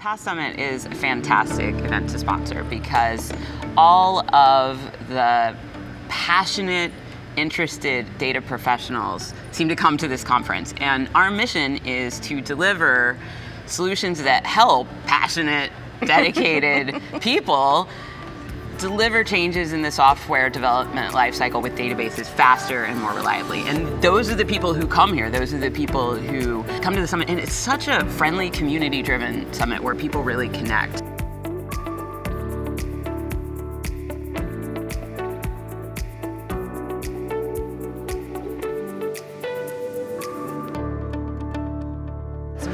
PAST Summit is a fantastic event to sponsor because all of the passionate, interested data professionals seem to come to this conference. And our mission is to deliver solutions that help passionate, dedicated people deliver changes in the software development lifecycle with databases faster and more reliably. And those are the people who come here. Those are the people who come to the summit. And it's such a friendly, community-driven summit where people really connect.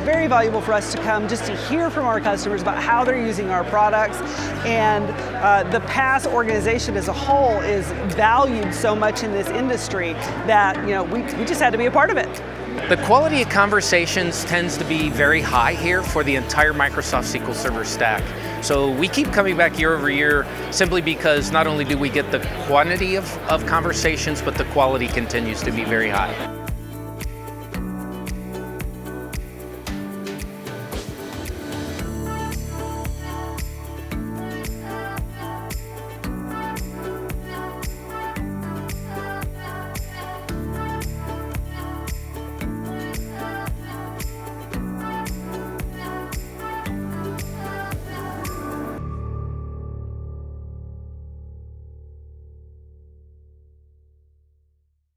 Very valuable for us to come just to hear from our customers about how they're using our products, and the PAST organization as a whole is valued so much in this industry that we just had to be a part of it. The quality of conversations tends to be very high here for the entire Microsoft SQL Server stack. So we keep coming back year over year simply because not only do we get the quantity of conversations, but the quality continues to be very high.